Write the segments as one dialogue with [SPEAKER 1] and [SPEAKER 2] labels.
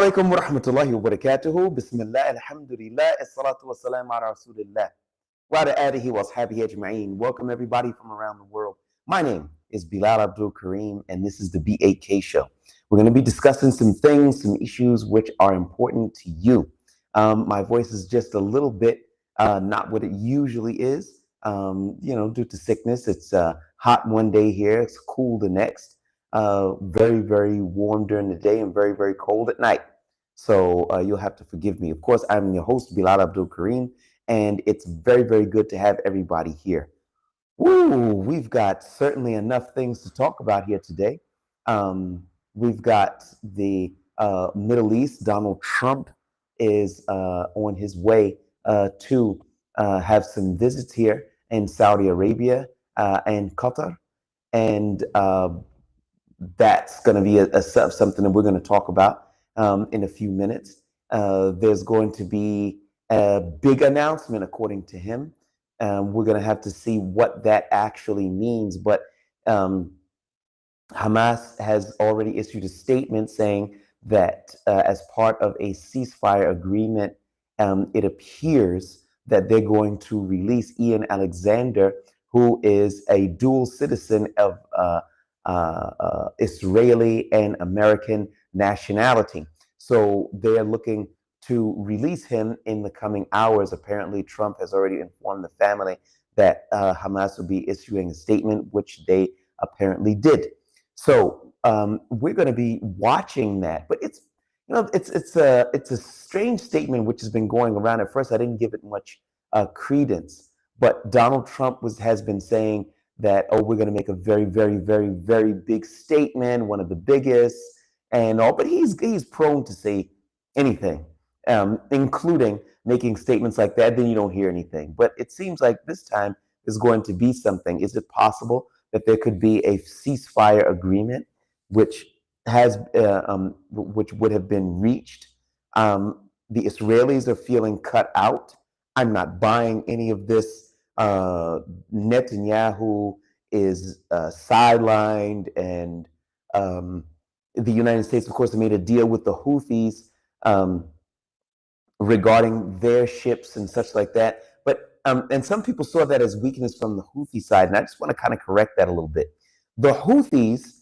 [SPEAKER 1] alaikum wa rahmatullahi wa barakatuhu. Bismillah, alhamdulillah, as-salatu wa salam ala rasulillah. Wa ala alihi wa ashabihi ajma'een. Welcome everybody from around the world. My name is Bilal Abdul Kareem, and this is the BAK Show. We're going to be discussing some things, some issues which are important to you. My voice is just a little bit not what it usually is, due to sickness. It's hot one day here, it's cool the next. Very, very warm during the day and very, very cold at night. So you'll have to forgive me. Of course, I'm your host, Bilal Abdul Kareem, and it's very, very good to have everybody here. Woo, we've got certainly enough things to talk about here today. We've got the Middle East. Donald Trump is on his way to have some visits here in Saudi Arabia and Qatar. And that's going to be something that we're going to talk about in a few minutes. There's going to be a big announcement, according to him. We're going to have to see what that actually means. But Hamas has already issued a statement saying that as part of a ceasefire agreement, it appears that they're going to release Ian Alexander, who is a dual citizen of Israeli and American nationality. So they're looking to release him in the coming hours. Apparently, Trump has already informed the family that Hamas will be issuing a statement, which they apparently did. So we're going to be watching that. But it's a strange statement which has been going around. At first, I didn't give it much credence, but Donald Trump has been saying that, oh, we're going to make a very, very, very, very big statement, one of the biggest, and all. But he's prone to say anything, including making statements like that. Then you don't hear anything. But it seems like this time is going to be something. Is it possible that there could be a ceasefire agreement, which would have been reached? The Israelis are feeling cut out. I'm not buying any of this. Netanyahu is sidelined, and the United States, of course, made a deal with the Houthis regarding their ships and such like that. But and some people saw that as weakness from the Houthi side, and I just want to kind of correct that a little bit. The Houthis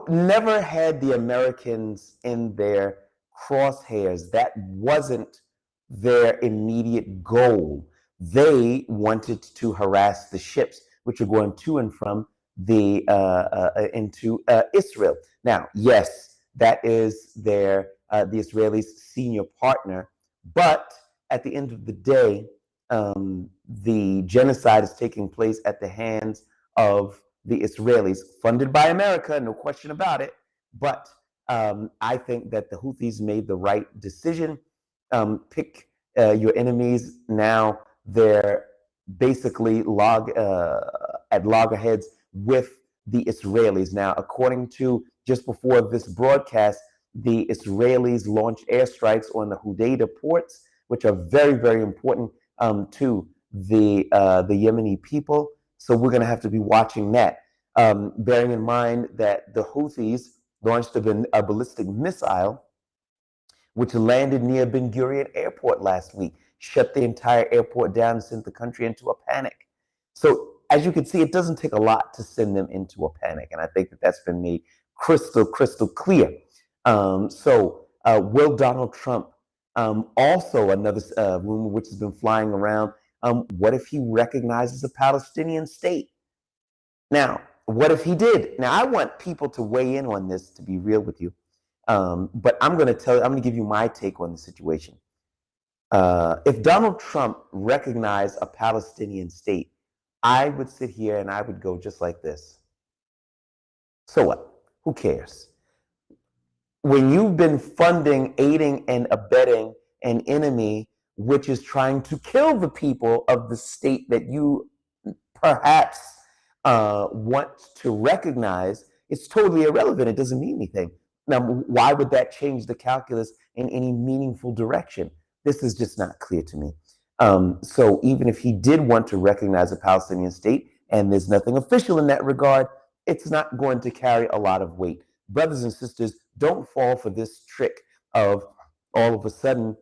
[SPEAKER 1] never had the Americans in their crosshairs. That wasn't their immediate goal. They wanted to harass the ships which are going to and from into Israel. Now, yes, that is the Israelis' senior partner, but at the end of the day, the genocide is taking place at the hands of the Israelis, funded by America, no question about it. But I think that the Houthis made the right decision. Pick your enemies. Now they're basically at loggerheads with the Israelis. Now, according to just before this broadcast, the Israelis launched airstrikes on the Hodeidah ports, which are very, very important to the Yemeni people. So we're going to have to be watching that, bearing in mind that the Houthis launched a ballistic missile which landed near Ben Gurion Airport last week, shut the entire airport down, and sent the country into a panic. So as you can see, it doesn't take a lot to send them into a panic, and I think that that's been made crystal clear. Will Donald Trump, also another rumor which has been flying around, what if he recognizes a Palestinian state? Now, what if he did? Now, I want people to weigh in on this, to be real with you. But I'm going to give you my take on the situation. If Donald Trump recognized a Palestinian state, I would sit here and I would go just like this. So what? Who cares? When you've been funding, aiding, and abetting an enemy which is trying to kill the people of the state that you perhaps want to recognize, it's totally irrelevant. It doesn't mean anything. Now, why would that change the calculus in any meaningful direction? This is just not clear to me. So even if he did want to recognize a Palestinian state, and there's nothing official in that regard, it's not going to carry a lot of weight. Brothers and sisters, don't fall for this trick of all of a sudden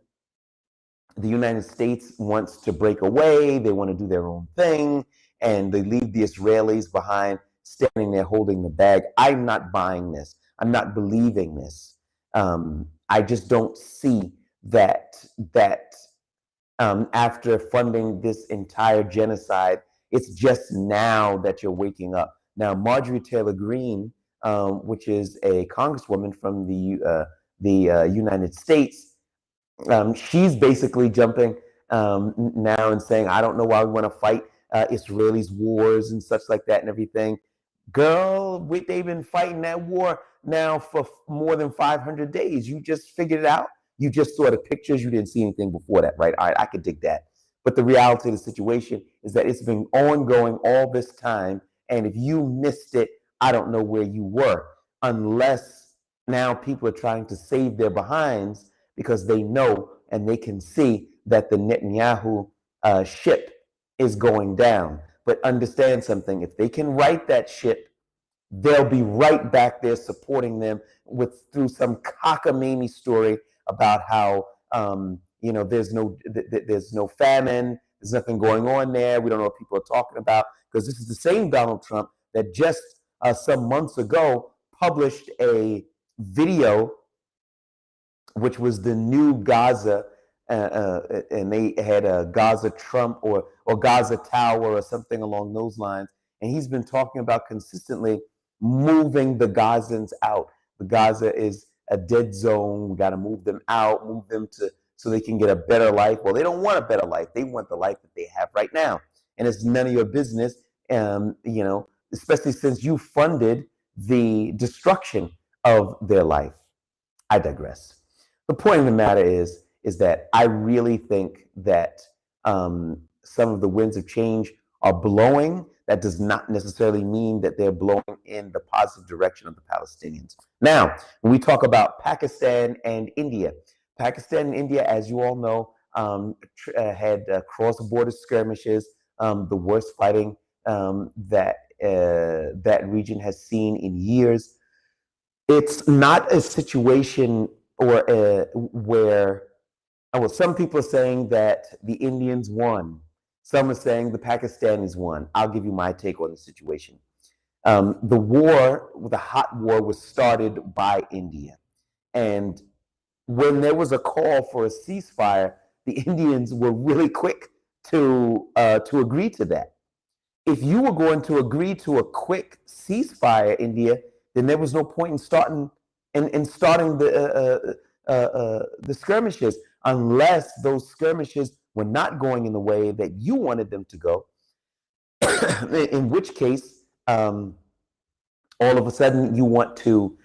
[SPEAKER 1] the United States wants to break away, they want to do their own thing, and they leave the Israelis behind standing there holding the bag. I'm not buying this. I'm not believing this. I just don't see that after funding this entire genocide, it's just now that you're waking up. Now, Marjorie Taylor Greene, which is a congresswoman from the United States, she's basically jumping now and saying, I don't know why we want to fight Israelis' wars and such like that and everything. Girl, they've been fighting that war now for more than 500 days. You just figured it out. You just saw the pictures. You didn't see anything before that, right? All right, I could dig that. But the reality of the situation is that it's been ongoing all this time. And if you missed it, I don't know where you were, unless now people are trying to save their behinds because they know and they can see that the Netanyahu ship is going down. But understand something, if they can right that ship, they'll be right back there supporting them through some cockamamie story about how there's no famine, there's nothing going on there, we don't know what people are talking about, because this is the same Donald Trump that just some months ago published a video which was the new Gaza, and they had a Gaza Trump or Gaza Tower or something along those lines. And he's been talking about consistently moving the Gazans out. The Gaza is a dead zone. We got to move them out, move them so they can get a better life. Well, they don't want a better life. They want the life that they have right now. And it's none of your business, especially since you funded the destruction of their life. I digress. The point of the matter is that I really think that some of the winds of change are blowing. That does not necessarily mean that they're blowing in the positive direction of the Palestinians. Now, when we talk about Pakistan and India, as you all know, had cross-border skirmishes, the worst fighting that region has seen in years. It's not a situation where some people are saying that the Indians won. Some are saying the Pakistanis won. I'll give you my take on the situation. The hot war was started by India. And when there was a call for a ceasefire, the Indians were really quick to agree to that. If you were going to agree to a quick ceasefire, India, then there was no point in starting the skirmishes, unless those skirmishes were not going in the way that you wanted them to go. In which case, all of a sudden you want to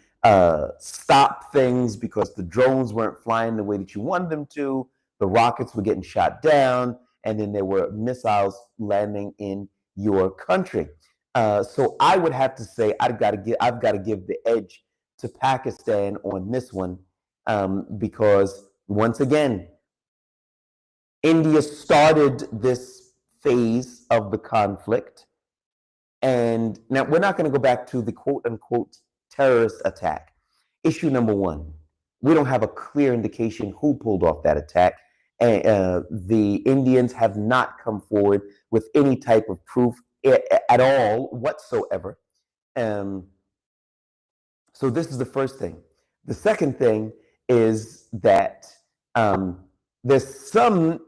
[SPEAKER 1] stop things because the drones weren't flying the way that you wanted them to, the rockets were getting shot down, and then there were missiles landing in your country. So I would have to say I've got to give the edge to Pakistan on this one, because once again, India started this phase of the conflict, and now we're not going to go back to the quote-unquote terrorist attack. Issue number one, we don't have a clear indication who pulled off that attack. The Indians have not come forward with any type of proof at all whatsoever. So this is the first thing. The second thing is that there's some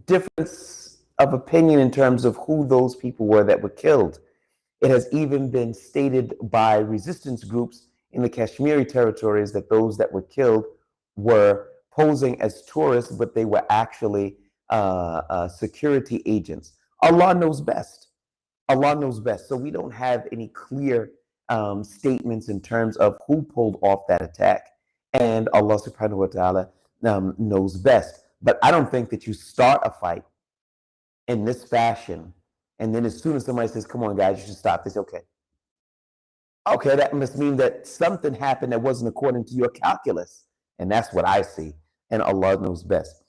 [SPEAKER 1] difference of opinion in terms of who those people were that were killed. It has even been stated by resistance groups in the Kashmiri territories that those that were killed were posing as tourists, but they were actually security agents. Allah knows best. Allah knows best. So we don't have any clear statements in terms of who pulled off that attack, and Allah subhanahu wa ta'ala knows best. But I don't think that you start a fight in this fashion, and then as soon as somebody says, come on guys, you should stop this, okay, that must mean that something happened that wasn't according to your calculus. And that's what I see, and Allah knows best.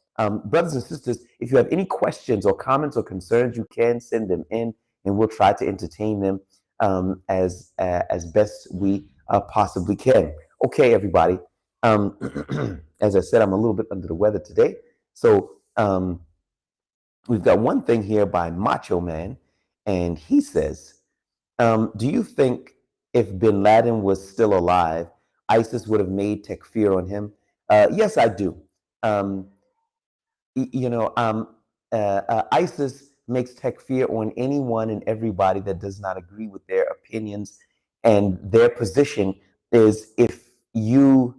[SPEAKER 1] Brothers and sisters, if you have any questions or comments or concerns, you can send them in, and we'll try to entertain them as best we possibly can. Okay, everybody. As I said, I'm a little bit under the weather today. So we've got one thing here by Macho Man, and he says, do you think if bin Laden was still alive, ISIS would have made takfir on him? Yes, I do. Um, ISIS makes takfir on anyone and everybody that does not agree with their opinions, and their position is if you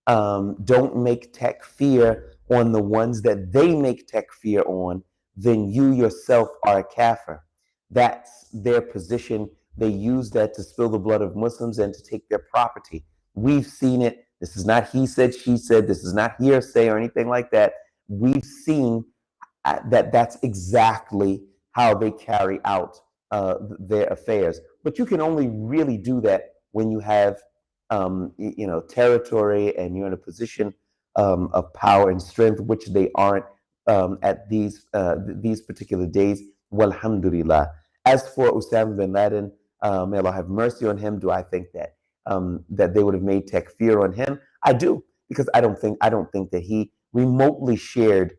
[SPEAKER 1] don't make takfir on the ones that they make takfir on, then you yourself are a kafir. That's their position. They use that to spill the blood of Muslims and to take their property. We've seen it. This is not he said, she said. This is not hearsay or anything like that. We've seen that that's exactly how they carry out their affairs. But you can only really do that when you have territory and you're in a position of power and strength, which they aren't at these particular days. Walhamdulillah. As for Osama bin Laden, may Allah have mercy on him. Do I think that that they would have made takfir on him? I do, because I don't think that he remotely shared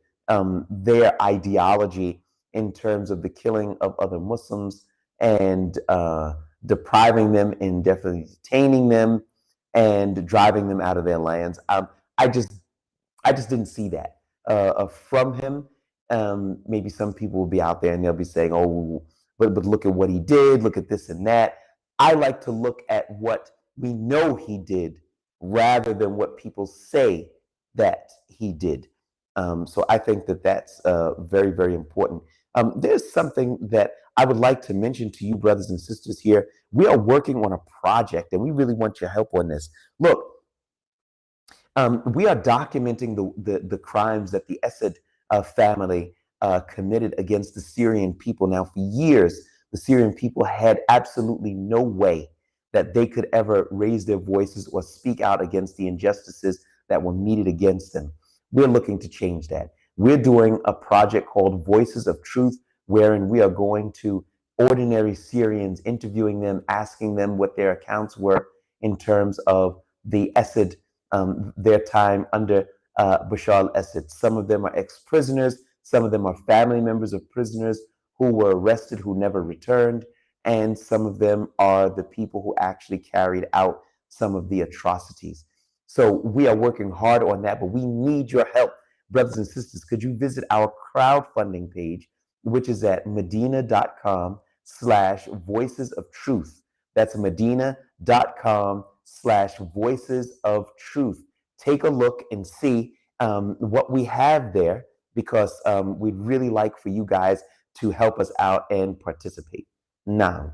[SPEAKER 1] their ideology in terms of the killing of other Muslims and depriving them, indefinitely detaining them, and driving them out of their lands. I just didn't see that from him. Maybe some people will be out there and they'll be saying, "Oh, but look at what he did. Look at this and that." I like to look at what we know he did rather than what people say that he did. So I think that that's very, very important. There's something that I would like to mention to you, brothers and sisters here. We are working on a project, and we really want your help on this. Look, we are documenting the crimes that the Assad family committed against the Syrian people. Now, for years, the Syrian people had absolutely no way that they could ever raise their voices or speak out against the injustices that were meted against them. We're looking to change that. We're doing a project called Voices of Truth, wherein we are going to ordinary Syrians, interviewing them, asking them what their accounts were in terms of the Assad, their time under Bashar al-Assad. Some of them are ex-prisoners. Some of them are family members of prisoners who were arrested, who never returned. And some of them are the people who actually carried out some of the atrocities. So we are working hard on that, but we need your help. Brothers and sisters, could you visit our crowdfunding page, which is at medina.com/voices of truth. That's medina.com/voices of truth. Take a look and see what we have there, because we'd really like for you guys to help us out and participate. Now,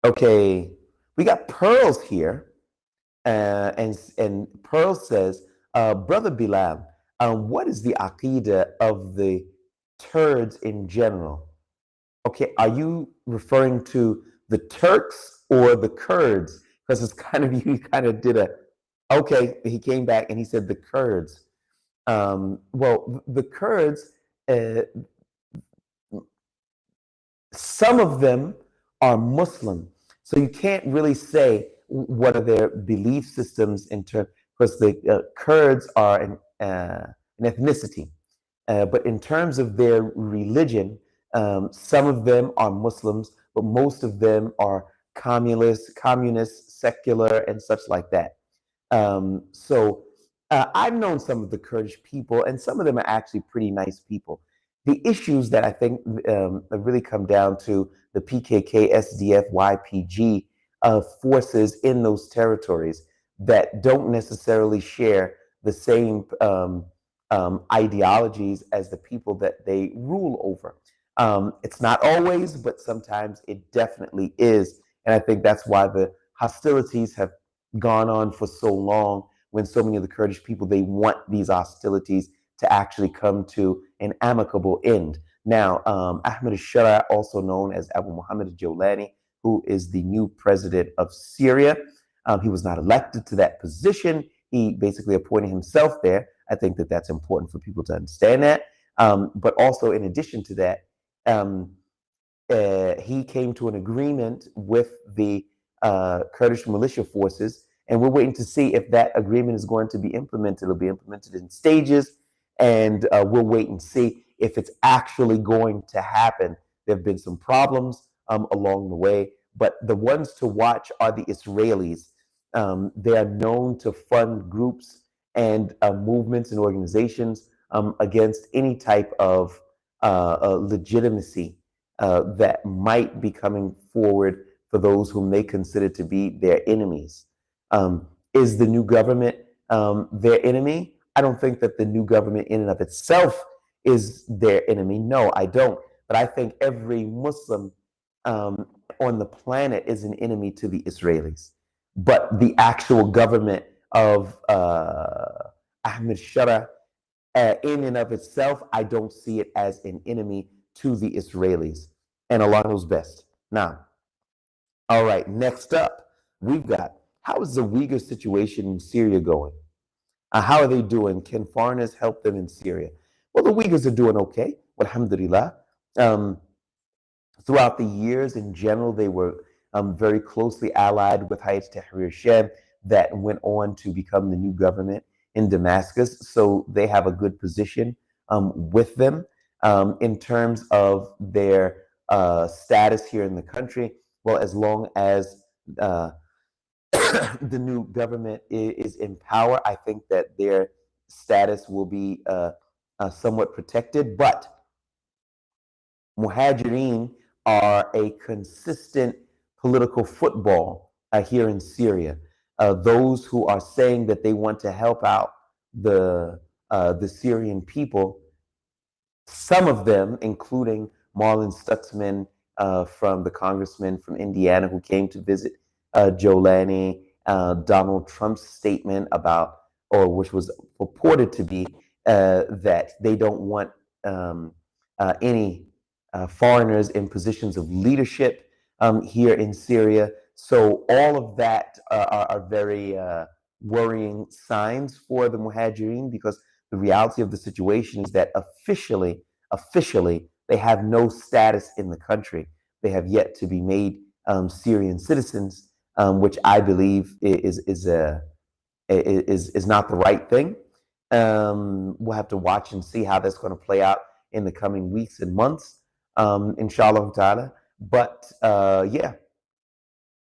[SPEAKER 1] okay, we got Pearls here, and Pearl says, Brother Bilal, what is the aqidah of the turds in general? Okay, are you referring to the Turks or the Kurds? Because it's kind of, you kind of did a, okay, he came back and he said the Kurds. Well, the Kurds, some of them are Muslim, so you can't really say what are their belief systems in terms, because the Kurds are an ethnicity, but in terms of their religion, some of them are Muslims, but most of them are communist, secular, and such like that. So I've known some of the Kurdish people, and some of them are actually pretty nice people. The issues that I think really come down to the PKK, SDF, YPG forces in those territories that don't necessarily share the same ideologies as the people that they rule over. It's not always, but sometimes it definitely is. And I think that's why the hostilities have gone on for so long, when so many of the Kurdish people, they want these hostilities to actually come to an amicable end. Now, Ahmed al-Shara, also known as Abu Muhammad al-Jawlani, who is the new president of Syria, he was not elected to that position. He basically appointed himself there. I think that that's important for people to understand that. But also, in addition to that, he came to an agreement with the Kurdish militia forces, and we're waiting to see if that agreement is going to be implemented. It'll be implemented in stages, and we'll wait and see if it's actually going to happen. There have been some problems along the way, but the ones to watch are the Israelis. They are known to fund groups and movements and organizations against any type of legitimacy that might be coming forward for those whom they consider to be their enemies. Is the new government their enemy? I don't think that the new government in and of itself is their enemy. No, I don't. But I think every Muslim on the planet is an enemy to the Israelis. But the actual government of Ahmed Shara, in and of itself, I don't see it as an enemy to the Israelis. And Allah knows best. Now, all right, next up, we've got, how is the Uyghur situation in Syria going? How are they doing? Can foreigners help them in Syria? Well, the Uyghurs are doing okay, alhamdulillah. Throughout the years, in general, they were very closely allied with Hayat Tahrir Shem, that went on to become the new government in Damascus. So they have a good position with them. In terms of their status here in the country, well, as long as the new government is in power, I think that their status will be somewhat protected. But Muhajirin are a consistent political football here in Syria. Those who are saying that they want to help out the Syrian people, some of them, including Marlon Stutzman, from the congressman from Indiana who came to visit Jolani, Donald Trump's statement about, or which was purported to be, that they don't want any foreigners in positions of leadership here in Syria. So all of that are very worrying signs for the Muhajirin, because the reality of the situation is that officially, they have no status in the country. They have yet to be made Syrian citizens, which I believe is not the right thing. We'll have to watch and see how that's going to play out in the coming weeks and months, inshallah ta'ala. But yeah,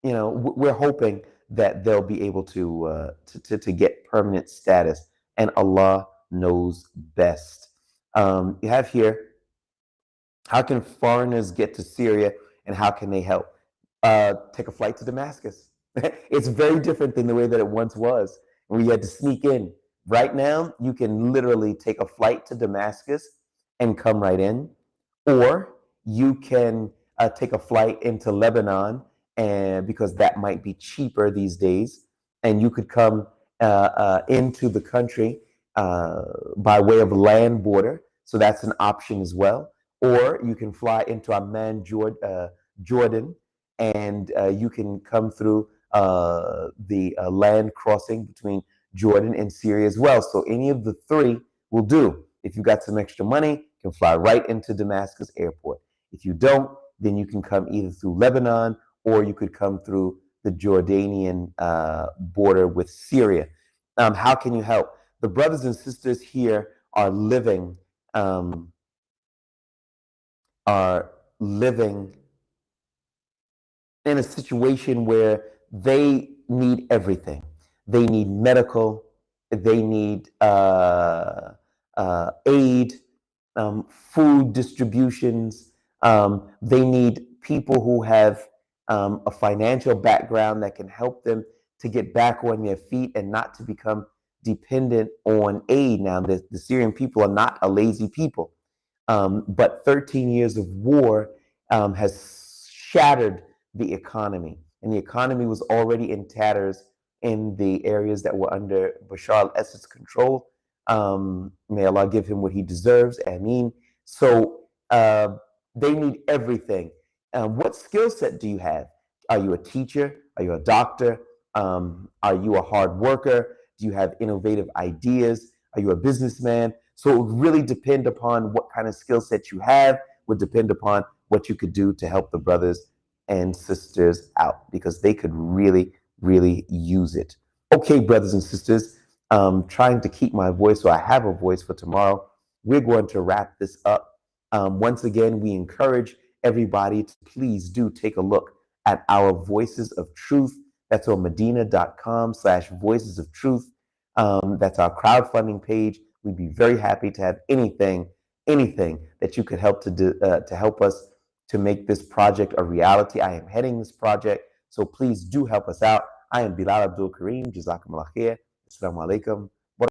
[SPEAKER 1] you know, we're hoping that they'll be able to get permanent status, and Allah knows best. You have here, how can foreigners get to Syria and how can they help? Take a flight to Damascus. It's very different than the way that it once was, where you had to sneak in. Right now, you can literally take a flight to Damascus and come right in, or you can take a flight into Lebanon, and because that might be cheaper these days, and you could come into the country by way of land border. So that's an option as well. Or you can fly into Amman, Jordan, and you can come through the land crossing between Jordan and Syria as well. So any of the three will do. If you've got some extra money, you can fly right into Damascus airport. If you don't, then you can come either through Lebanon, or you could come through the Jordanian border with Syria. How can you help? The brothers and sisters here are living in a situation where they need everything. They need medical, they need aid, food distributions. They need people who have a financial background that can help them to get back on their feet and not to become dependent on aid. Now, the Syrian people are not a lazy people, but 13 years of war has shattered the economy, and the economy was already in tatters in the areas that were under Bashar al-Assad's control. May Allah give him what he deserves. Ameen. So they need everything. What skill set do you have? Are you a teacher? Are you a doctor? Are you a hard worker? Do you have innovative ideas? Are you a businessman? So it would really depend upon what kind of skill set you have, would depend upon what you could do to help the brothers and sisters out, because they could really, really use it. Okay, brothers and sisters, trying to keep my voice so I have a voice for tomorrow. We're going to wrap this up. Once again, we encourage everybody to please do take a look at our Voices of Truth. That's on medina.com/voices of truth. That's our crowdfunding page. We'd be very happy to have anything that you could help to do, to help us to make this project a reality. I am heading this project, so please do help us out. I am Bilal Abdul Kareem. Jazakumullah khair. Assalamu alaikum